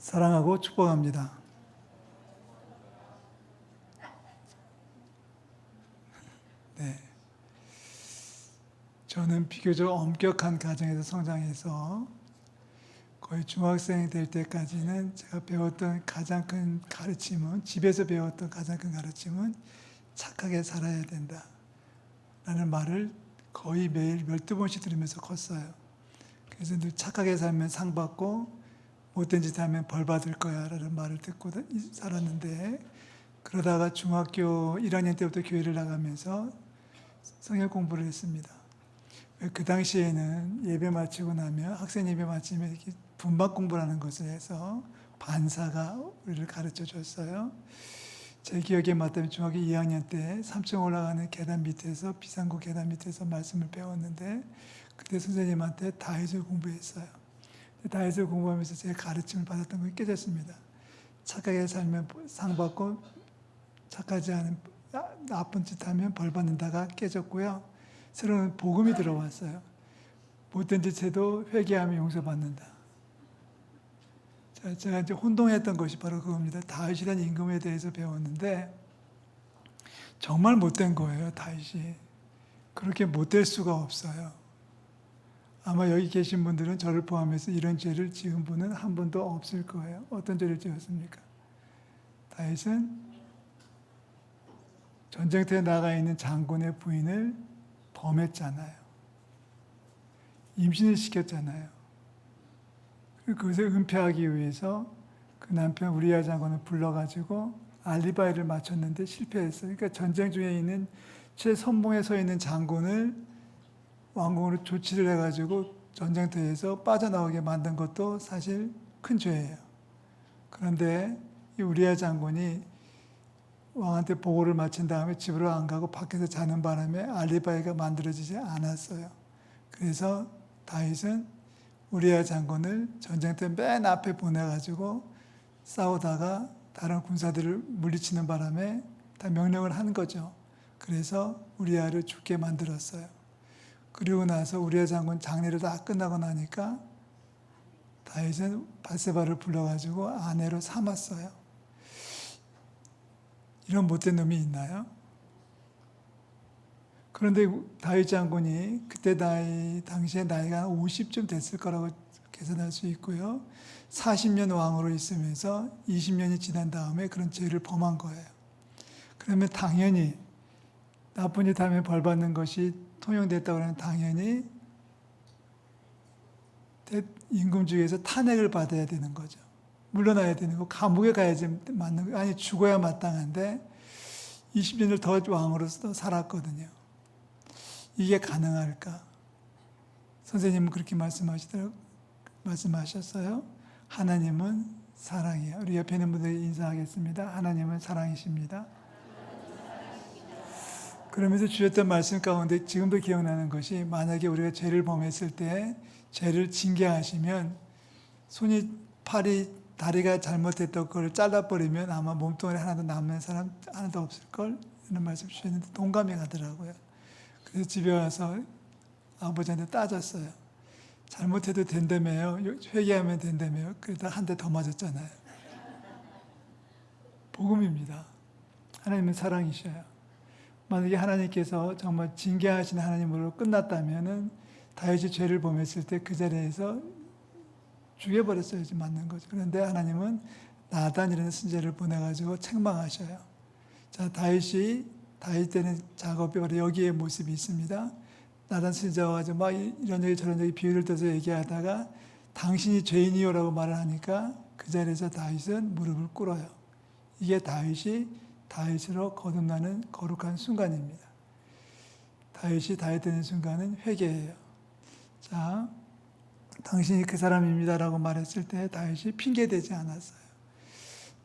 사랑하고 축복합니다. 네. 저는 비교적 엄격한 가정에서 성장해서 거의 중학생 될 때까지는 제가 배웠던 가장 큰 가르침은, 집에서 배웠던 가장 큰 가르침은 착하게 살아야 된다 라는 말을 거의 매일 12번씩 들으면서 컸어요. 그래서 늘 착하게 살면 상 받고 못된 짓 하면 벌 받을 거야 라는 말을 듣고 살았는데, 그러다가 중학교 1학년 때부터 교회를 나가면서 성경 공부를 했습니다. 그 당시에는 예배 마치고 나면, 학생 예배 마치면 이렇게 분반 공부라는 것을 해서 반사가 우리를 가르쳐 줬어요. 제 기억에 맞다면 중학교 2학년 때 3층 올라가는 계단 밑에서, 비상구 계단 밑에서 말씀을 배웠는데, 그때 선생님한테 다윗을 공부했어요. 다윗을 공부하면서 제가 가르침을 받았던 걸 깨졌습니다. 착하게 살면 상 받고, 착하지 않은 나쁜 짓 하면 벌 받는다가 깨졌고요. 새로운 복음이 들어왔어요. 못된 짓 해도 회개하면 용서받는다. 제가 이제 혼동했던 것이 바로 그겁니다. 다윗이라는 임금에 대해서 배웠는데 정말 못된 거예요. 다윗이 그렇게 못될 수가 없어요. 아마 여기 계신 분들은 저를 포함해서 이런 죄를 지은 분은 한 분도 없을 거예요. 어떤 죄를 지었습니까? 다윗은 전쟁터에 나가 있는 장군의 부인을 범했잖아요. 임신을 시켰잖아요. 그것을 은폐하기 위해서 그 남편 우리야 장군을 불러가지고 알리바이를 맞췄는데 실패했어요. 그러니까 전쟁 중에 있는 최선봉에 서 있는 장군을 왕궁으로 조치를 해가지고 전쟁터에서 빠져나오게 만든 것도 사실 큰 죄예요. 그런데 이 우리야 장군이 왕한테 보고를 마친 다음에 집으로 안 가고 밖에서 자는 바람에 알리바이가 만들어지지 않았어요. 그래서 다윗은 우리야 장군을 전쟁터 맨 앞에 보내가지고 싸우다가 다른 군사들을 물리치는 바람에 다 명령을 한 거죠. 그래서 우리야를 죽게 만들었어요. 그리고 나서 우리야 장군 장례를 다 끝나고 나니까 다윗은 밧세바를 불러가지고 아내로 삼았어요. 이런 못된 놈이 있나요? 그런데 다윗 장군이 그때 당시에 나이가 50쯤 됐을 거라고 계산할 수 있고요. 40년 왕으로 있으면서 20년이 지난 다음에 그런 죄를 범한 거예요. 그러면 당연히 나쁜 짓 하면 벌 받는 것이 통용됐다고 하면 당연히 임금주의에서 탄핵을 받아야 되는 거죠. 물러나야 되는 거, 감옥에 가야지 맞는 거, 아니 죽어야 마땅한데 20년을 더 왕으로서 살았거든요. 이게 가능할까? 선생님은 그렇게 말씀하셨어요. 하나님은 사랑이에요. 우리 옆에 있는 분들 인사하겠습니다. 하나님은 사랑이십니다. 그러면서 주셨던 말씀 가운데 지금도 기억나는 것이, 만약에 우리가 죄를 범했을 때 죄를 징계하시면 팔이, 다리가 잘못했던 걸 잘라버리면 아마 몸뚱아리 하나도 남는 사람 하나도 없을걸? 이런 말씀 주셨는데 동감이 가더라고요. 그래서 집에 와서 아버지한테 따졌어요. 잘못해도 된다며요. 회개하면 된다며요. 그러다 한 대 더 맞았잖아요. 복음입니다. 하나님은 사랑이셔요. 만약에 하나님께서 정말 징계하시는 하나님으로 끝났다면 다윗이 죄를 범했을 때 그 자리에서 죽여버렸어야지 맞는 거죠. 그런데 하나님은 나단이라는 선지자를 보내가지고 책망하셔요. 자, 다윗 때는 작업이 바로 여기에 모습이 있습니다. 나단 선지자가 와서 막 이런 저런 비유를 들어서 얘기하다가 당신이 죄인이요라고 말을 하니까 그 자리에서 다윗은 무릎을 꿇어요. 이게 다윗으로 거듭나는 거룩한 순간입니다. 다윗이 다윗 되는 순간은 회개예요. 자, 당신이 그 사람입니다라고 말했을 때 다윗이 핑계대지 않았어요.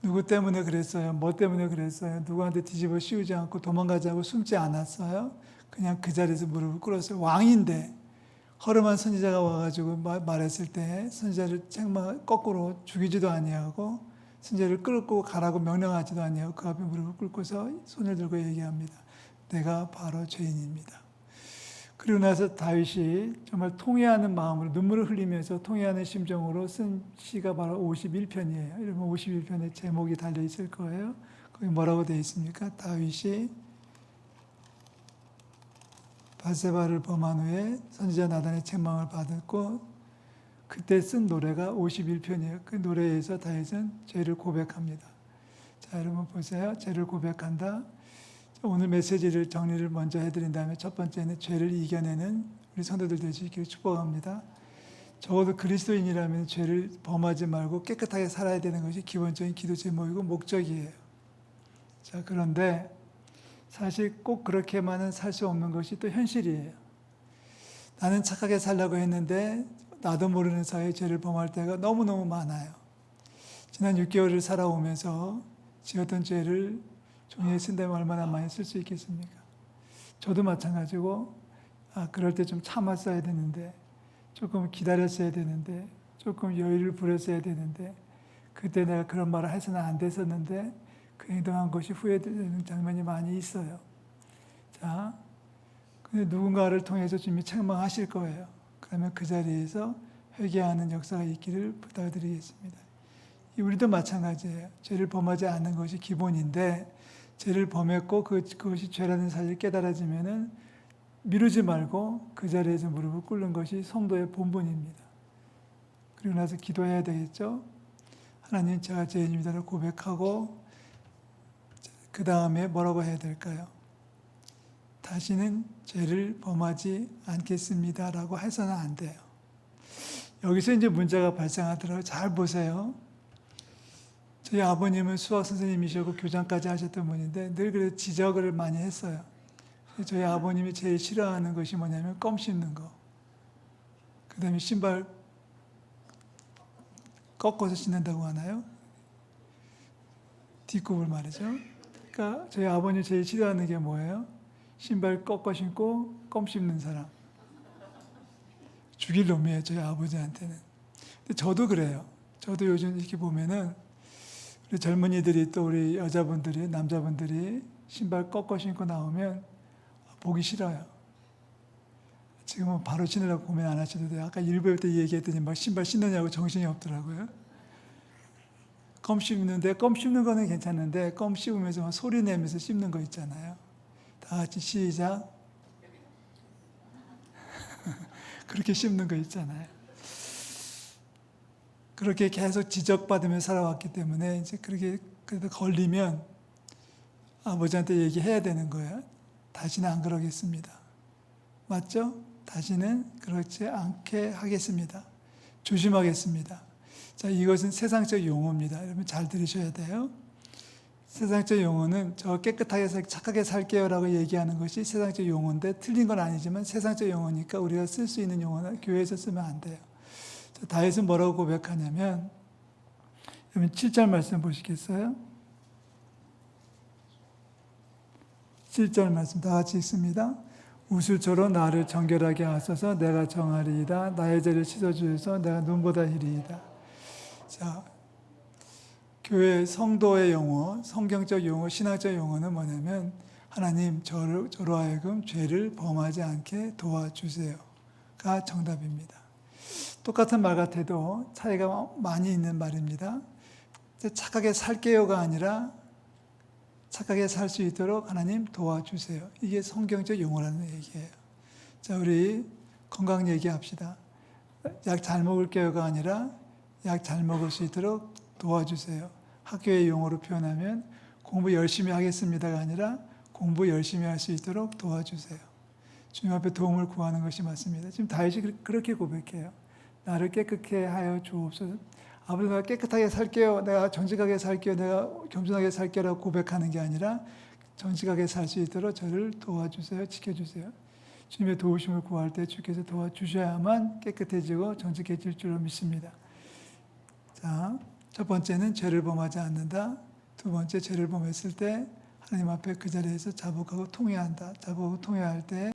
누구 때문에 그랬어요? 뭐 때문에 그랬어요? 누구한테 뒤집어 씌우지 않고 도망가지 않고 숨지 않았어요? 그냥 그 자리에서 무릎을 꿇었어요. 왕인데 허름한 선지자가 와가지고 말했을 때 선지자를 거꾸로 죽이지도 아니하고 선지자를 끌고 가라고 명령하지도 아니하고 그 앞에 무릎을 꿇고서 손을 들고 얘기합니다. 내가 바로 죄인입니다. 그리고 나서 다윗이 정말 통회하는 마음으로 눈물을 흘리면서 통회하는 심정으로 쓴 시가 바로 51편이에요. 이러면 51편의 제목이 달려 있을 거예요. 거기 뭐라고 되어 있습니까? 다윗이 바세바를 범한 후에 선지자 나단의 책망을 받았고 그때 쓴 노래가 51편이에요. 그 노래에서 다윗은 죄를 고백합니다. 자, 여러분 보세요. 죄를 고백한다. 오늘 메시지를 정리를 먼저 해드린 다음에 첫 번째는 죄를 이겨내는 우리 성도들 되시기를 축복합니다. 적어도 그리스도인이라면 죄를 범하지 말고 깨끗하게 살아야 되는 것이 기본적인 기도 제목이고 목적이에요. 자, 그런데 사실 꼭 그렇게만은 살 수 없는 것이 또 현실이에요. 나는 착하게 살려고 했는데 나도 모르는 사이에 죄를 범할 때가 너무너무 많아요. 지난 6개월을 살아오면서 지었던 죄를 종이에 쓴다면 얼마나 많이 쓸 수 있겠습니까? 저도 마찬가지고 그럴 때 좀 참았어야 되는데 조금 기다렸어야 되는데 조금 여유를 부렸어야 되는데 그때 내가 그런 말을 해서는 안 됐었는데 그 행동한 것이 후회되는 장면이 많이 있어요. 자, 근데 누군가를 통해서 주님이 책망하실 거예요. 그러면 그 자리에서 회개하는 역사가 있기를 부탁드리겠습니다. 우리도 마찬가지예요. 죄를 범하지 않는 것이 기본인데 죄를 범했고 그것이 죄라는 사실을 깨달아지면은 미루지 말고 그 자리에서 무릎을 꿇는 것이 성도의 본분입니다. 그리고 나서 기도해야 되겠죠. 하나님, 제가 죄인입니다를 고백하고 그 다음에 뭐라고 해야 될까요? 다시는 죄를 범하지 않겠습니다라고 해서는 안 돼요. 여기서 이제 문제가 발생하더라고요. 잘 보세요. 저희 아버님은 수학 선생님이셨고 교장까지 하셨던 분인데 늘 그래서 지적을 많이 했어요. 저희 아버님이 제일 싫어하는 것이 뭐냐면 껌 씹는 거. 그 다음에 신발 꺾어서 신는다고 하나요? 뒷굽을 말이죠. 그러니까 저희 아버님이 제일 싫어하는 게 뭐예요? 신발 꺾어 신고 껌 씹는 사람. 죽일 놈이에요, 저희 아버지한테는. 근데 저도 그래요. 저도 요즘 이렇게 보면은 우리 젊은이들이 또 우리 여자분들이 남자분들이 신발 꺾어 신고 나오면 보기 싫어요. 지금은 바로 신으라고 고민 안 하셔도 돼요. 아까 일부에 때 얘기했더니 막 신발 신느냐고 정신이 없더라고요. 껌 씹는데 껌 씹는 거는 괜찮은데 껌 씹으면서 막 소리 내면서 씹는 거 있잖아요. 다 같이 시작. 그렇게 씹는 거 있잖아요. 그렇게 계속 지적받으며 살아왔기 때문에 이제 그렇게 그래도 걸리면 아버지한테 얘기해야 되는 거예요. 다시는 안 그러겠습니다. 맞죠? 다시는 그렇지 않게 하겠습니다. 조심하겠습니다. 자, 이것은 세상적 용어입니다. 여러분 잘 들으셔야 돼요. 세상적 용어는 저 깨끗하게 착하게 살게요라고 얘기하는 것이 세상적 용어인데 틀린 건 아니지만 세상적 용어니까 우리가 쓸 수 있는 용어는 교회에서 쓰면 안 돼요. 다윗은 뭐라고 고백하냐면 여러분 7절 말씀 보시겠어요? 7절 말씀 다 같이 읽습니다. 우슬초로 나를 정결하게 하소서 내가 정하리이다. 나의 죄를 씻어주소서 내가 눈보다 희리이다. 자, 교회 성도의 용어, 성경적 용어, 신학적 용어는 뭐냐면 하나님 저로 하여금 죄를 범하지 않게 도와주세요가 정답입니다. 똑같은 말 같아도 차이가 많이 있는 말입니다. 착하게 살게요가 아니라 착하게 살 수 있도록 하나님 도와주세요. 이게 성경적 용어라는 얘기예요. 자, 우리 건강 얘기합시다. 약 잘 먹을게요가 아니라 약 잘 먹을 수 있도록 도와주세요. 학교의 용어로 표현하면 공부 열심히 하겠습니다가 아니라 공부 열심히 할 수 있도록 도와주세요. 주님 앞에 도움을 구하는 것이 맞습니다. 지금 다윗이 그렇게 고백해요. 나를 깨끗게 하여 주옵소서. 아버지, 내가 깨끗하게 살게요. 내가 정직하게 살게요. 내가 겸손하게 살게요라고 고백하는 게 아니라 정직하게 살 수 있도록 저를 도와주세요. 지켜주세요. 주님의 도우심을 구할 때 주께서 도와주셔야만 깨끗해지고 정직해질 줄로 믿습니다. 자, 첫 번째는 죄를 범하지 않는다. 두 번째, 죄를 범했을 때 하나님 앞에 그 자리에서 자복하고 통회한다. 자복하고 통회할 때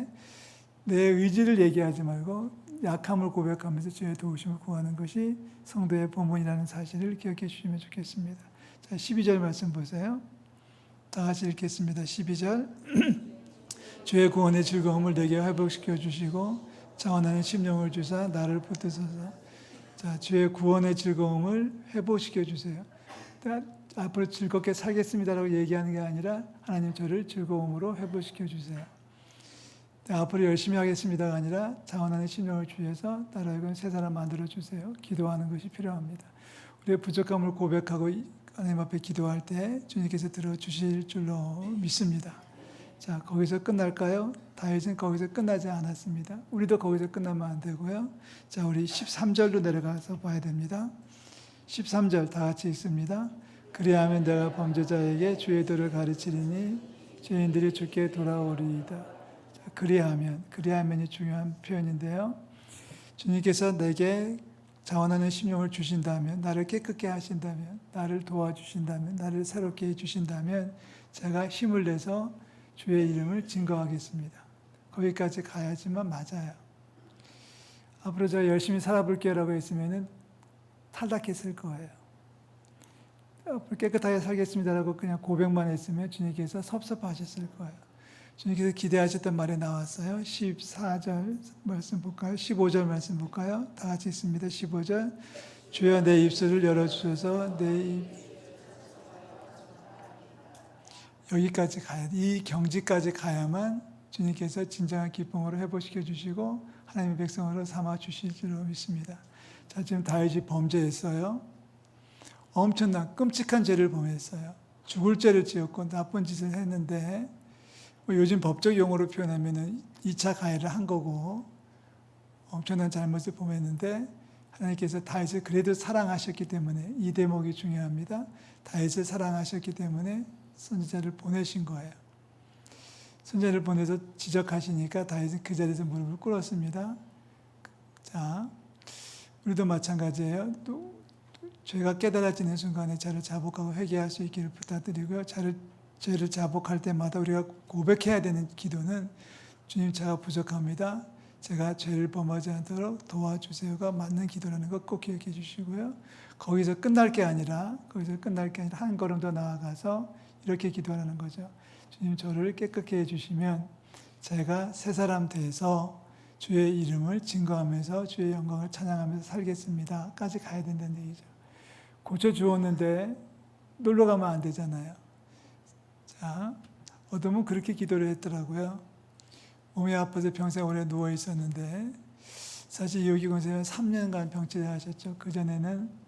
내 의지를 얘기하지 말고 약함을 고백하면서 주의 도우심을 구하는 것이 성도의 본분이라는 사실을 기억해 주시면 좋겠습니다. 자, 12절 말씀 보세요. 다 같이 읽겠습니다. 12절. 주의 구원의 즐거움을 내게 회복시켜 주시고 자원하는 심령을 주사 나를 붙드소서. 자, 주의 구원의 즐거움을 회복시켜 주세요. 앞으로 즐겁게 살겠습니다라고 얘기하는 게 아니라 하나님 저를 즐거움으로 회복시켜 주세요. 앞으로 열심히 하겠습니다가 아니라 자원하는 심령을 주셔서 나를 하여금 새 사람 만들어 주세요. 기도하는 것이 필요합니다. 우리의 부족함을 고백하고 하나님 앞에 기도할 때 주님께서 들어주실 줄로 믿습니다. 자, 거기서 끝날까요? 다윗은 거기서 끝나지 않았습니다. 우리도 거기서 끝나면 안 되고요. 자, 우리 13절로 내려가서 봐야 됩니다. 13절 다 같이 읽습니다. 그리하면 내가 범죄자에게 주의 도를 가르치리니 죄인들이 주께 돌아오리이다. 자, 그리하면이 중요한 표현인데요. 주님께서 내게 자원하는 심령을 주신다면, 나를 깨끗게 하신다면, 나를 도와주신다면, 나를 새롭게 해주신다면 제가 힘을 내서 주의 이름을 증거하겠습니다. 거기까지 가야지만 맞아요. 앞으로 제가 열심히 살아볼게요라고 했으면 탈락했을 거예요. 앞으로 깨끗하게 살겠습니다라고 그냥 고백만 했으면 주님께서 섭섭하셨을 거예요. 주님께서 기대하셨던 말이 나왔어요. 14절 말씀 볼까요? 15절 말씀 볼까요? 다 같이 있습니다. 15절. 주여 내 입술을 열어주셔서 내 입 여기까지 가야 돼. 이 경지까지 가야만 주님께서 진정한 기쁨으로 회복시켜 주시고 하나님의 백성으로 삼아 주실 줄로 믿습니다. 자, 지금 다윗이 범죄했어요. 엄청난 끔찍한 죄를 범했어요. 죽을 죄를 지었고 나쁜 짓을 했는데 요즘 법적 용어로 표현하면 2차 가해를 한 거고 엄청난 잘못을 범했는데 하나님께서 다윗을 그래도 사랑하셨기 때문에 이 대목이 중요합니다. 다윗을 사랑하셨기 때문에 선지자를 보내신 거예요. 선지자를 보내서 지적하시니까 다윗은 그 자리에서 무릎을 꿇었습니다. 자, 우리도 마찬가지예요. 또 죄가 깨달아지는 순간에 저를 자복하고 회개할 수 있기를 부탁드리고요. 죄를 자복할 때마다 우리가 고백해야 되는 기도는 주님 제가 부족합니다. 제가 죄를 범하지 않도록 도와주세요가 맞는 기도라는 것 꼭 기억해 주시고요. 거기서 끝날 게 아니라 한 걸음 더 나아가서 이렇게 기도하는 거죠. 주님 저를 깨끗게 해주시면 제가 새 사람 돼서 주의 이름을 증거하면서 주의 영광을 찬양하면서 살겠습니다. 까지 가야 된다는 얘기죠. 고쳐주었는데 놀러 가면 안 되잖아요. 자, 어둠은 그렇게 기도를 했더라고요. 몸이 아파서 평생 오래 누워 있었는데 사실 요기 권사님은 3년간 병치레 하셨죠. 그전에는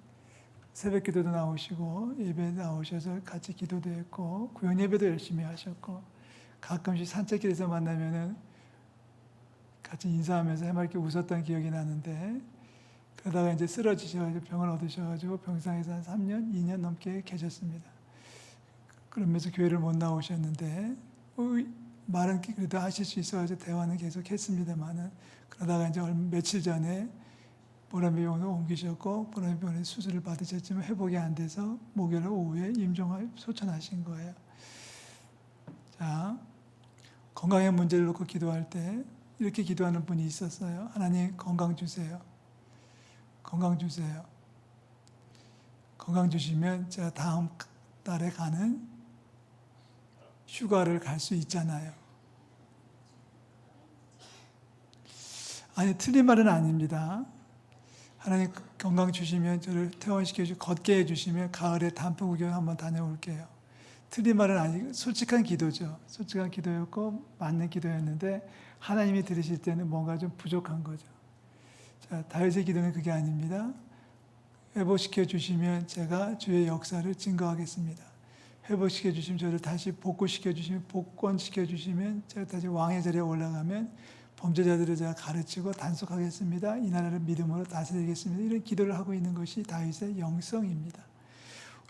새벽 기도도 나오시고 예배 나오셔서 같이 기도도 했고 구역 예배도 열심히 하셨고 가끔씩 산책길에서 만나면은 같이 인사하면서 해맑게 웃었던 기억이 나는데 그러다가 이제 쓰러지셔가지고 병을 얻으셔가지고 병상에서 한 3년, 2년 넘게 계셨습니다. 그러면서 교회를 못 나오셨는데 말은 그래도 하실 수 있어가지고 대화는 계속 했습니다만은 그러다가 이제 며칠 전에 보람병원으로 옮기셨고 보람병원에 수술을 받으셨지만 회복이 안 돼서 목요일 오후에 임종을 소천하신 거예요. 자, 건강의 문제를 놓고 기도할 때 이렇게 기도하는 분이 있었어요. 하나님 건강 주세요. 건강 주세요. 건강 주시면 제가 다음 달에 가는 휴가를 갈 수 있잖아요. 아니 틀린 말은 아닙니다. 하나님 건강 주시면 저를 퇴원시켜 주시고 걷게 해주시면 가을에 단풍 구경 한번 다녀올게요. 틀린 말은 아니고 솔직한 기도죠. 솔직한 기도였고 맞는 기도였는데 하나님이 들으실 때는 뭔가 좀 부족한 거죠. 자, 다윗의 기도는 그게 아닙니다. 회복시켜 주시면 제가 주의 역사를 증거하겠습니다. 회복시켜 주시면 저를 다시 복구시켜 주시면 복권시켜 주시면 제가 다시 왕의 자리에 올라가면 범죄자들을 제가 가르치고 단속하겠습니다. 이 나라를 믿음으로 다스리겠습니다. 이런 기도를 하고 있는 것이 다윗의 영성입니다.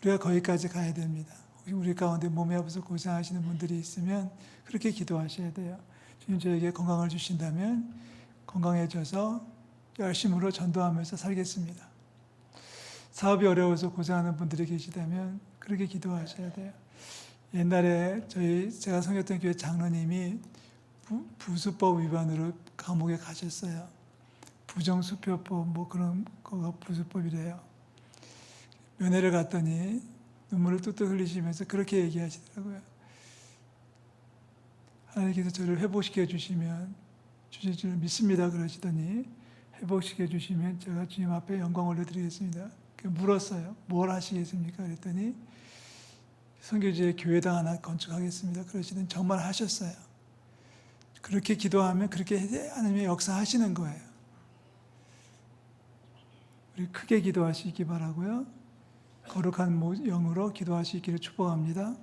우리가 거기까지 가야 됩니다. 우리 가운데 몸이 아파서 고생하시는 분들이 있으면 그렇게 기도하셔야 돼요. 주님 저에게 건강을 주신다면 건강해져서 열심으로 전도하면서 살겠습니다. 사업이 어려워서 고생하는 분들이 계시다면 그렇게 기도하셔야 돼요. 옛날에 제가 섬겼던 교회 장로님이 부수법 위반으로 감옥에 가셨어요. 부정수표법 뭐 그런 거가 부수법이래요. 면회를 갔더니 눈물을 뚝뚝 흘리시면서 그렇게 얘기하시더라고요. 하나님께서 저를 회복시켜 주실 줄 믿습니다. 그러시더니 회복시켜 주시면 제가 주님 앞에 영광 올려드리겠습니다. 물었어요. 뭘 하시겠습니까? 그랬더니 선교지에 교회당 하나 건축하겠습니다. 그러시더니 정말 하셨어요. 그렇게 기도하면 그렇게 하나님의 역사하시는 거예요. 우리 크게 기도하시기 바라고요. 거룩한 영으로 기도하시기를 축복합니다.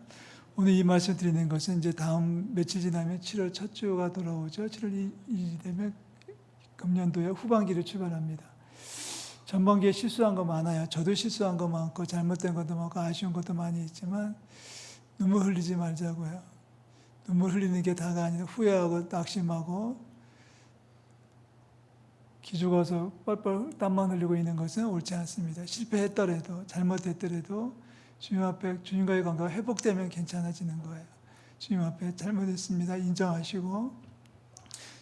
오늘 이 말씀 드리는 것은 이제 다음 며칠 지나면 7월 첫 주가 돌아오죠. 7월 2일이 되면 금년도의 후반기를 출발합니다. 전반기에 실수한 거 많아요. 저도 실수한 거 많고 잘못된 것도 많고 아쉬운 것도 많이 있지만 눈물 흘리지 말자고요. 눈물 흘리는 게 다가 아니라 후회하고 낙심하고 기죽어서 뻘뻘 땀만 흘리고 있는 것은 옳지 않습니다. 실패했더라도 잘못했더라도 주님 앞에 주님과의 관계가 회복되면 괜찮아지는 거예요. 주님 앞에 잘못했습니다. 인정하시고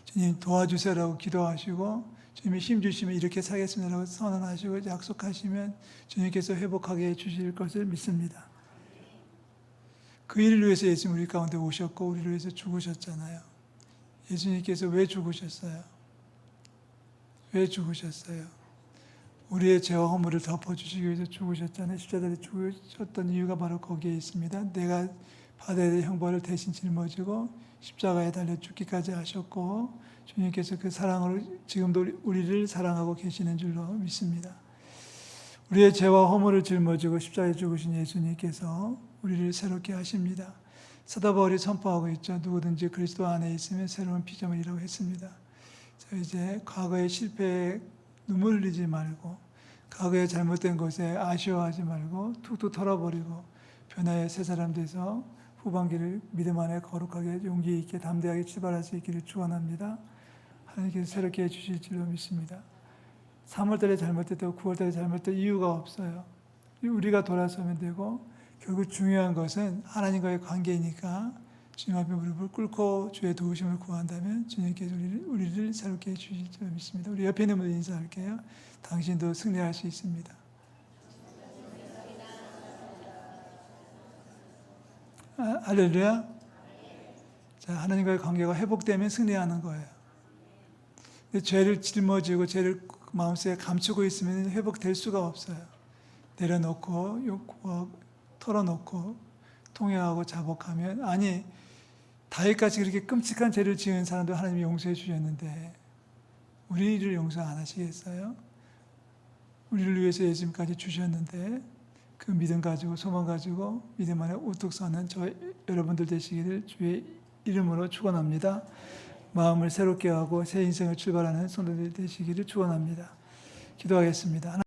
주님 도와주세요라고 기도하시고 주님이 힘 주시면 이렇게 살겠습니다라고 선언하시고 약속하시면 주님께서 회복하게 해주실 것을 믿습니다. 그 일을 위해서 예수님 우리 가운데 오셨고 우리를 위해서 죽으셨잖아요. 예수님께서 왜 죽으셨어요? 왜 죽으셨어요? 우리의 죄와 허물을 덮어주시기 위해서 죽으셨잖아요. 십자가에 죽으셨던 이유가 바로 거기에 있습니다. 내가 받아야 될 형벌을 대신 짊어지고 십자가에 달려 죽기까지 하셨고 주님께서 그 사랑으로 지금도 우리를 사랑하고 계시는 줄로 믿습니다. 우리의 죄와 허물을 짊어지고 십자가에 죽으신 예수님께서 우리를 새롭게 하십니다. 사도 바울이 선포하고 있죠. 누구든지 그리스도 안에 있으면 새로운 피조물이라고 했습니다. 이제 과거의 실패에 눈물 흘리지 말고 과거에 잘못된 것에 아쉬워하지 말고 툭툭 털어버리고 변화의 새 사람 돼서 후반기를 믿음 안에 거룩하게 용기 있게 담대하게 출발할 수 있기를 축원합니다. 하나님께서 새롭게 해주실 줄로 믿습니다. 3월달에 잘못했다고 9월달에 잘못될 이유가 없어요. 우리가 돌아서면 되고 결국 중요한 것은 하나님과의 관계이니까 주님 앞에 무릎을 꿇고 주의 도우심을 구한다면 주님께서 우리를 새롭게 해주실 줄 믿습니다. 우리 옆에 있는 분들 인사할게요. 당신도 승리할 수 있습니다. 할렐루야. 자, 하나님과의 관계가 회복되면 승리하는 거예요. 근데 죄를 짊어지고 죄를 마음속에 감추고 있으면 회복될 수가 없어요. 내려놓고 욕구하고 털어놓고 통회하고 자복하면 아니 다윗같이 그렇게 끔찍한 죄를 지은 사람도 하나님이 용서해 주셨는데 우리를 용서 안 하시겠어요? 우리를 위해서 예수님까지 주셨는데 그 믿음 가지고 소망 가지고 믿음 안에 우뚝 서는 저 여러분들 되시기를 주의 이름으로 축원합니다. 마음을 새롭게 하고 새 인생을 출발하는 성도들 되시기를 축원합니다. 기도하겠습니다.